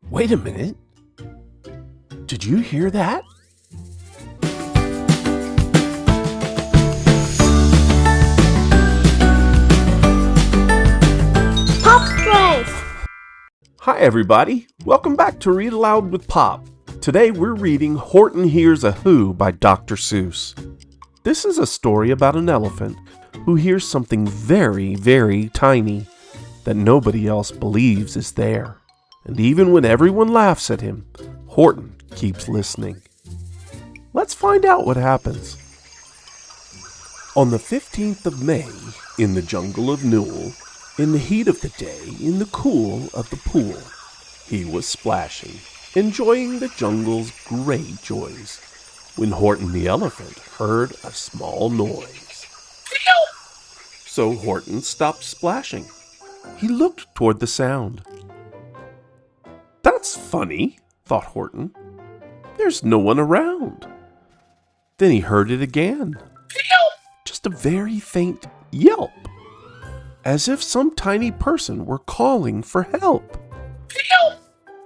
Wait a minute. Did you hear that? Pop's Place! Hi everybody, welcome back to Read Aloud with Pop. Today we're reading Horton Hears a Who by Dr. Seuss. This is a story about an elephant who hears something very, very tiny that nobody else believes is there. And even when everyone laughs at him, Horton keeps listening. Let's find out what happens. On the 15th of May, in the jungle of Newell, in the heat of the day, in the cool of the pool, he was splashing, enjoying the jungle's great joys, when Horton the elephant heard a small noise. So Horton stopped splashing. He looked toward the sound. That's funny, thought Horton. There's no one around. Then he heard it again. Just a very faint yelp, as if some tiny person were calling for help.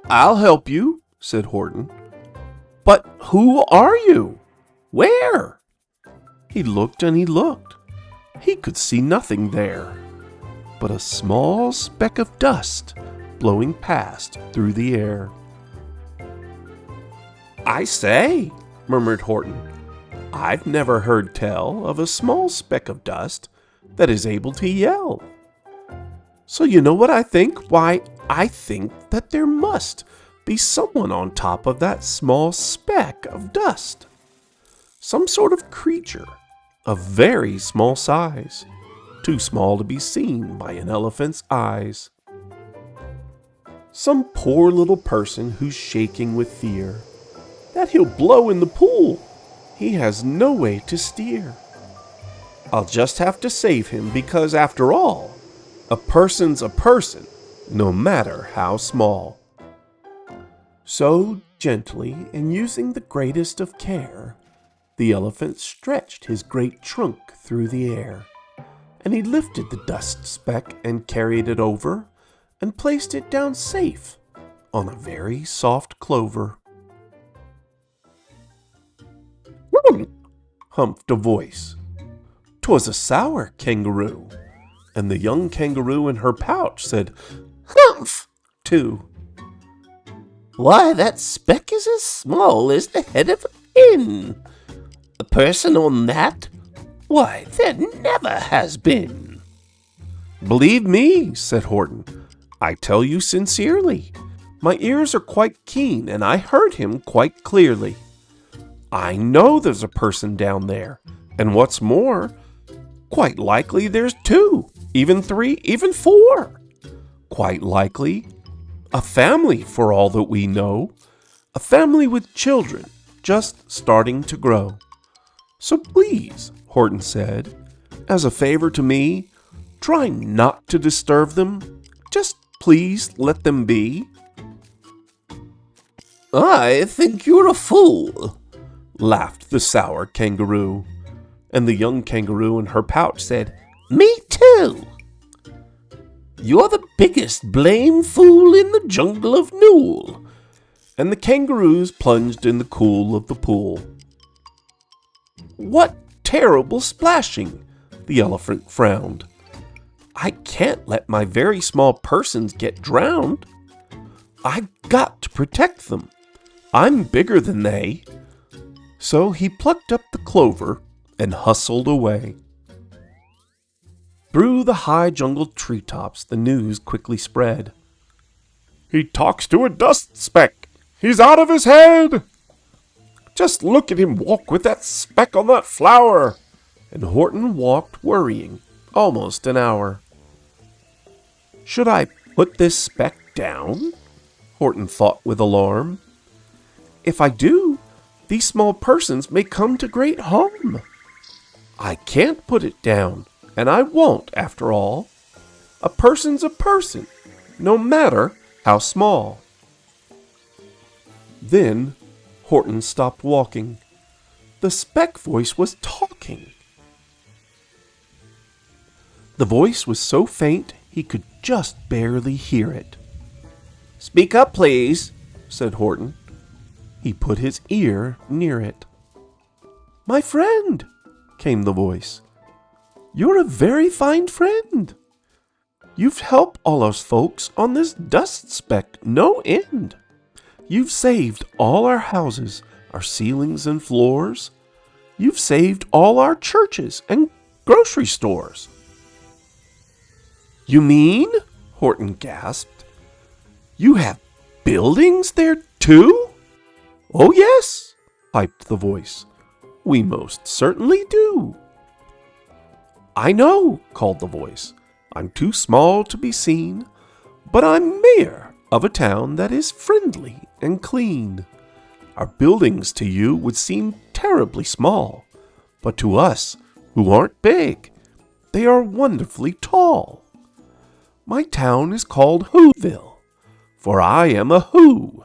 I'll help you, said Horton. But who are you? Where? He looked and he looked. He could see nothing there but a small speck of dust blowing past through the air. I say, murmured Horton, I've never heard tell of a small speck of dust that is able to yell. So you know what I think? Why, I think that there must be someone on top of that small speck of dust. Some sort of creature of very small size, too small to be seen by an elephant's eyes. Some poor little person who's shaking with fear that he'll blow in the pool. He has no way to steer. I'll just have to save him because, after all, a person's a person, no matter how small. So, gently and using the greatest of care, the elephant stretched his great trunk through the air, and he lifted the dust speck and carried it over and placed it down safe on a very soft clover. Humphed a voice. 'Twas a sour kangaroo, and the young kangaroo in her pouch said, "Humph!" too. Why, that speck is as small as the head of a pin. A person on that? Why, there never has been. Believe me, said Horton, I tell you sincerely. My ears are quite keen, and I heard him quite clearly. I know there's a person down there, and what's more, quite likely there's two, even three, even four. Quite likely a family for all that we know, a family with children just starting to grow. So please, Horton said, as a favor to me, try not to disturb them. Just please let them be. I think you're a fool, laughed the sour kangaroo. And the young kangaroo in her pouch said, Me too. You're the biggest blame fool in the jungle of Newell. And the kangaroos plunged in the cool of the pool. What terrible splashing! The elephant frowned. I can't let my very small persons get drowned. I've got to protect them. I'm bigger than they. So he plucked up the clover and hustled away. Through the high jungle treetops, the news quickly spread. He talks to a dust speck. He's out of his head. Just look at him walk with that speck on that flower. And Horton walked worrying almost an hour. Should I put this speck down? Horton thought with alarm. If I do, these small persons may come to great harm. I can't put it down, and I won't after all. A person's a person, no matter how small. Then Horton stopped walking. The speck voice was talking. The voice was so faint he could just barely hear it. "Speak up, please," said Horton. He put his ear near it. "My friend," came the voice, "you're a very fine friend. You've helped all us folks on this dust speck no end. You've saved all our houses, our ceilings and floors. You've saved all our churches and grocery stores." "You mean," Horton gasped, "you have buildings there too?" "Oh yes," piped the voice, "we most certainly do." "I know," called the voice, "I'm too small to be seen, but I'm mayor of a town that is friendly and clean. Our buildings to you would seem terribly small, but to us, who aren't big, they are wonderfully tall. My town is called Whoville, for I am a Who,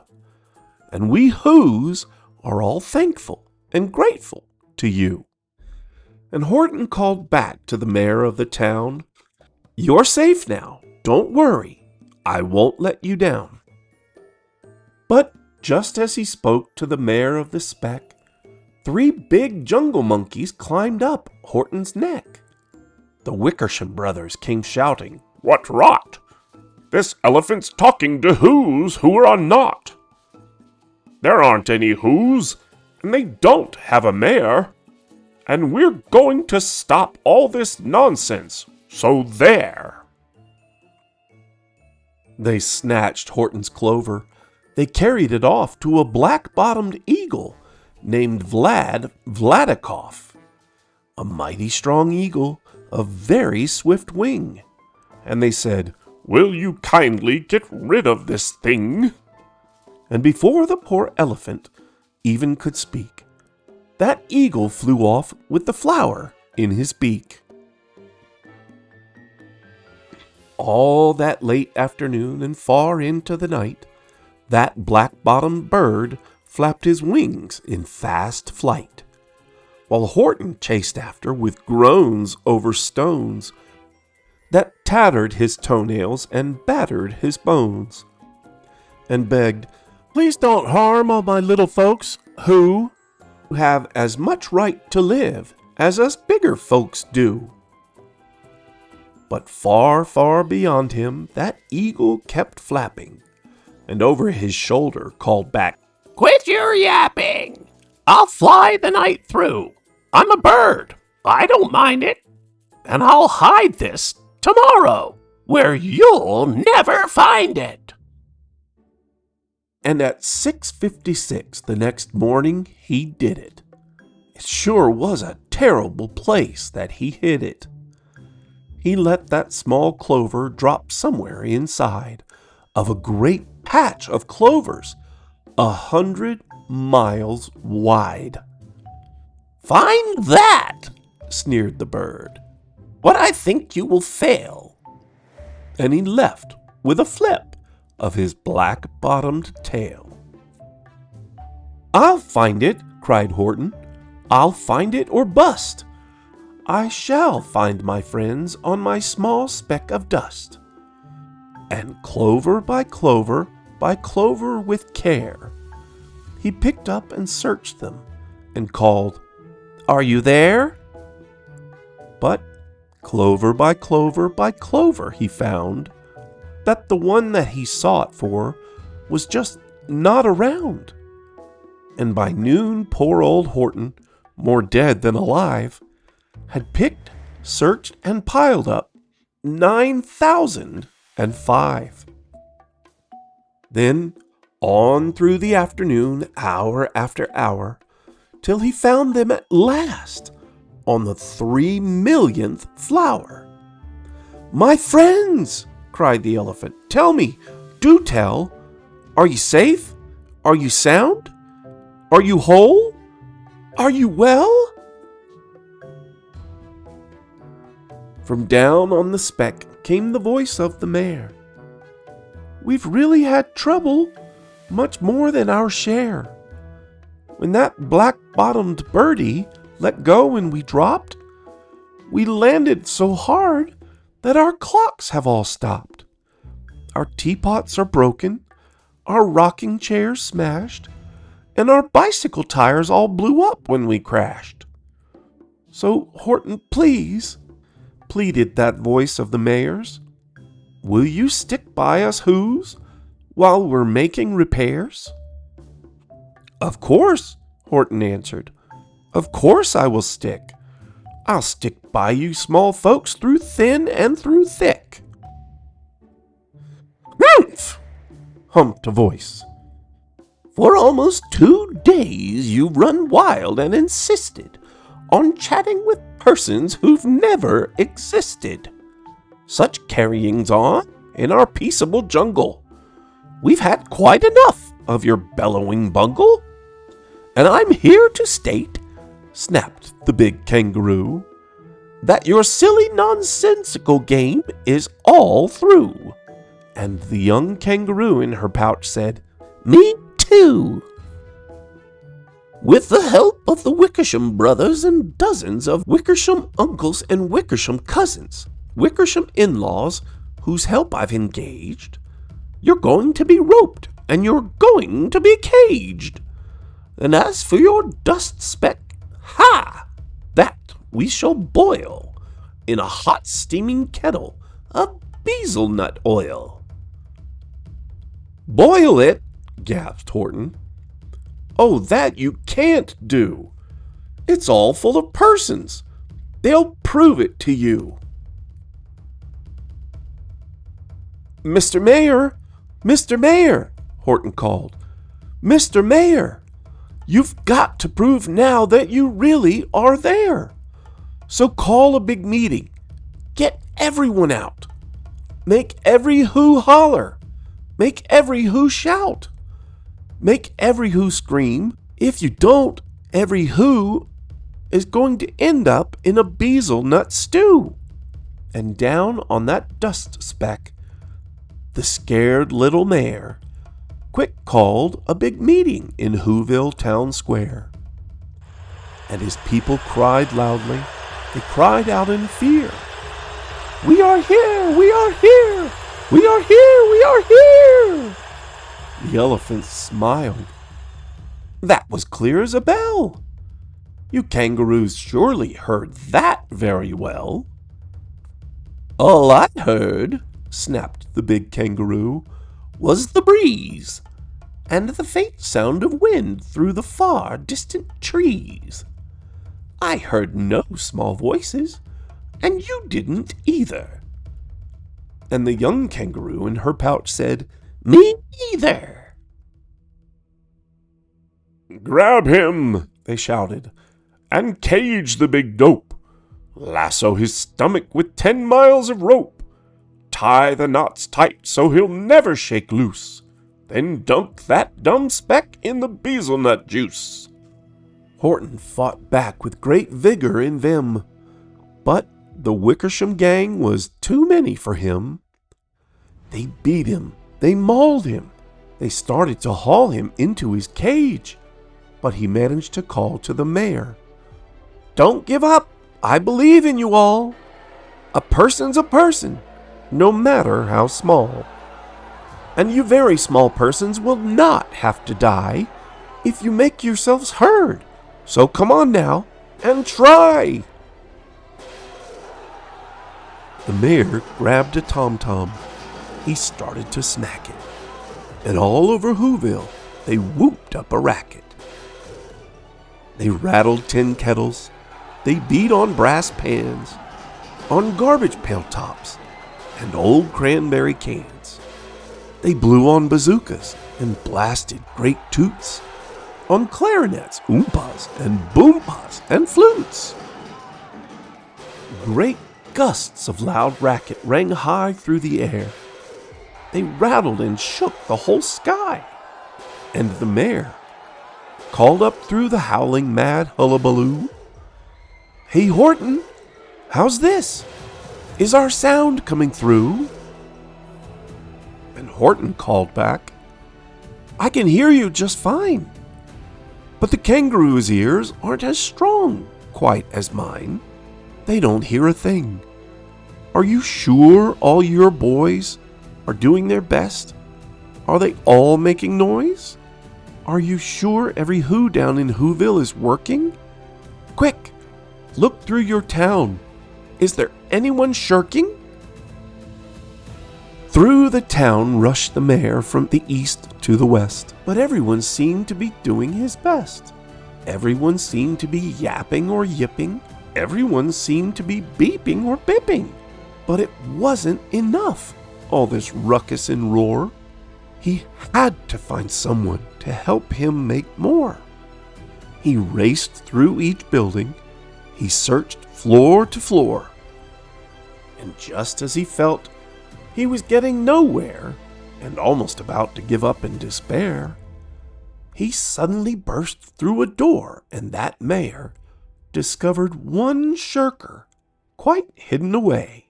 and we Whos are all thankful and grateful to you." And Horton called back to the mayor of the town, "You're safe now, don't worry, I won't let you down." But just as he spoke to the mayor of the speck, 3 big jungle monkeys climbed up Horton's neck. The Wickersham brothers came shouting, "What rot! This elephant's talking to Whos who are not. There aren't any Whos, and they don't have a mayor. And we're going to stop all this nonsense, so there." They snatched Horton's clover. They carried it off to a black-bottomed eagle named Vladikoff, a mighty strong eagle of very swift wing. And they said, "Will you kindly get rid of this thing?" And before the poor elephant even could speak, that eagle flew off with the flower in his beak. All that late afternoon and far into the night, that black-bottomed bird flapped his wings in fast flight, while Horton chased after with groans over stones that tattered his toenails and battered his bones, and begged, "Please don't harm all my little folks who have as much right to live as us bigger folks do." But far, far beyond him, that eagle kept flapping, and over his shoulder called back, "Quit your yapping! I'll fly the night through. I'm a bird. I don't mind it. And I'll hide this tomorrow, where you'll never find it." And at 6:56 the next morning, he did it. It sure was a terrible place that he hid it. He let that small clover drop somewhere inside of a great patch of clovers 100 miles wide. "Find that," sneered the bird. "But I think you will fail." And he left with a flip of his black-bottomed tail. "I'll find it," cried Horton. "I'll find it or bust. I shall find my friends on my small speck of dust." And clover by clover with care, he picked up and searched them and called, "Are you there?" But clover by clover, he found that the one that he sought for was just not around. And by noon, poor old Horton, more dead than alive, had picked, searched, and piled up 9,005. Then on through the afternoon, hour after hour, till he found them at last on the 3 millionth flower. "My friends," cried the elephant, "tell me, do tell, are you safe? Are you sound? Are you whole? Are you well?" From down on the speck came the voice of the mayor. "We've really had trouble, much more than our share. When that black-bottomed birdie let go and we dropped, we landed so hard that our clocks have all stopped. Our teapots are broken, our rocking chairs smashed, and our bicycle tires all blew up when we crashed. So, Horton, please, pleaded that voice of the mayor's, will you stick by us Whos while we're making repairs? Of course, Horton answered. Of course I will stick. I'll stick by you small folks through thin and through thick. Humph! Humped a voice. For almost 2 days you've run wild and insisted on chatting with persons who've never existed. Such carryings on in our peaceable jungle. We've had quite enough of your bellowing bungle. And I'm here to state, snapped the big kangaroo, that your silly nonsensical game is all through. And the young kangaroo in her pouch said, Me too. With the help of the Wickersham brothers and dozens of Wickersham uncles and Wickersham cousins, Wickersham in-laws, whose help I've engaged, you're going to be roped and you're going to be caged. And as for your dust speck, ha! That we shall boil in a hot steaming kettle of bezel nut oil. Boil it? Gasped Horton. Oh, that you can't do. It's all full of persons. They'll prove it to you. Mr. Mayor! Mr. Mayor! Horton called. Mr. Mayor! You've got to prove now that you really are there. So call a big meeting. Get everyone out. Make every who holler. Make every who shout. Make every who scream. If you don't, every who is going to end up in a bezel nut stew. And down on that dust speck, the scared little mayor quick called a big meeting in Whoville Town Square. And his people cried loudly. They cried out in fear. We are here! We are here! We are here! We are here! The elephant smiled. That was clear as a bell. You kangaroos surely heard that very well. All I heard, snapped the big kangaroo, was the breeze, and the faint sound of wind through the far distant trees. I heard no small voices, and you didn't either. And the young kangaroo in her pouch said, Me either. Grab him, they shouted, and cage the big dope. Lasso his stomach with 10 miles of rope. Tie the knots tight so he'll never shake loose. Then dunk that dumb speck in the bezel nut juice. Horton fought back with great vigor and vim, but the Wickersham gang was too many for him. They beat him, they mauled him, they started to haul him into his cage, but he managed to call to the mayor. Don't give up, I believe in you all. A person's a person, no matter how small. And you very small persons will not have to die if you make yourselves heard. So come on now, and try! The mayor grabbed a tom-tom. He started to smack it. And all over Whoville, they whooped up a racket. They rattled tin kettles. They beat on brass pans, on garbage pail tops, and old cranberry cans. They blew on bazookas and blasted great toots, on clarinets, oompas, and boompas, and flutes. Great gusts of loud racket rang high through the air. They rattled and shook the whole sky. And the mayor called up through the howling mad hullabaloo, Hey Horton, how's this? Is our sound coming through? And Horton called back, I can hear you just fine. But the kangaroo's ears aren't as strong quite as mine. They don't hear a thing. Are you sure all your boys are doing their best? Are they all making noise? Are you sure every Who down in Whoville is working? Quick, look through your town. Is there anyone shirking? Through the town rushed the mayor from the east to the west, but everyone seemed to be doing his best. Everyone seemed to be yapping or yipping. Everyone seemed to be beeping or bipping. But it wasn't enough, all this ruckus and roar. He had to find someone to help him make more. He raced through each building. He searched floor to floor. And just as he felt he was getting nowhere and almost about to give up in despair, he suddenly burst through a door, and that mayor discovered one shirker quite hidden away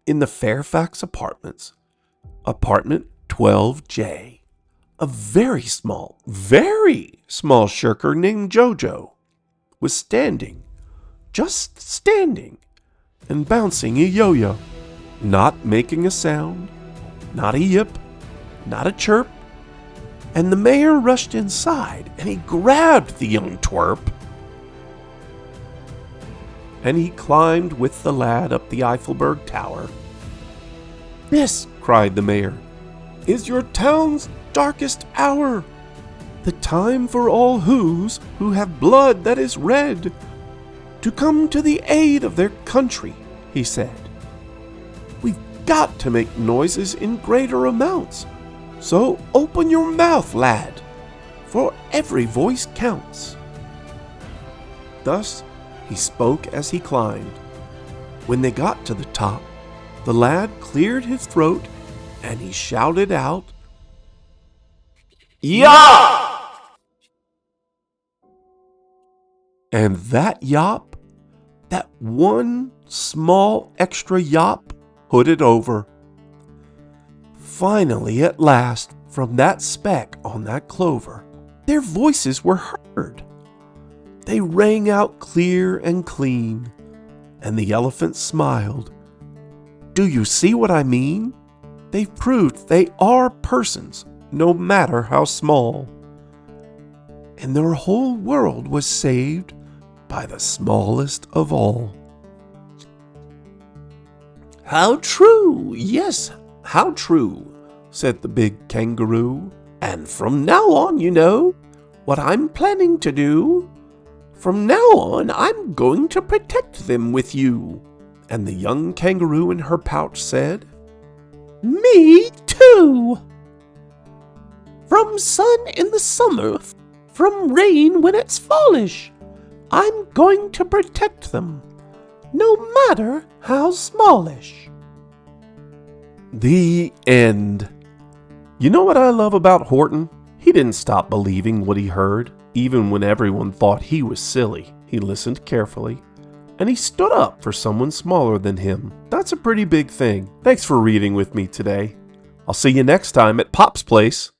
in the Fairfax Apartments, apartment 12J. A very small shirker named Jojo was standing, just standing, and bouncing a yo-yo, not making a sound, not a yip, not a chirp. And the mayor rushed inside, and he grabbed the young twerp, and he climbed with the lad up the Eiffelberg Tower. "This," cried the mayor, "is your town's darkest hour, the time for all Whos who have blood that is red to come to the aid of their country," he said. "We've got to make noises in greater amounts, so open your mouth, lad, for every voice counts." Thus he spoke as he climbed. When they got to the top, the lad cleared his throat and he shouted out, "Yop!" And that yop, that one small extra yop, put it over. Finally, at last, from that speck on that clover, their voices were heard. They rang out clear and clean, and the elephant smiled. "Do you see what I mean? They've proved they are persons, no matter how small. And their whole world was saved by the smallest of all." "How true! Yes, how true!" said the big kangaroo. "And from now on, you know what I'm planning to do. From now on, I'm going to protect them with you." And the young kangaroo in her pouch said, "Me too! From sun in the summer, from rain when it's fallish, I'm going to protect them, no matter how smallish." The end. You know what I love about Horton? He didn't stop believing what he heard, even when everyone thought he was silly. He listened carefully, and he stood up for someone smaller than him. That's a pretty big thing. Thanks for reading with me today. I'll see you next time at Pop's Place.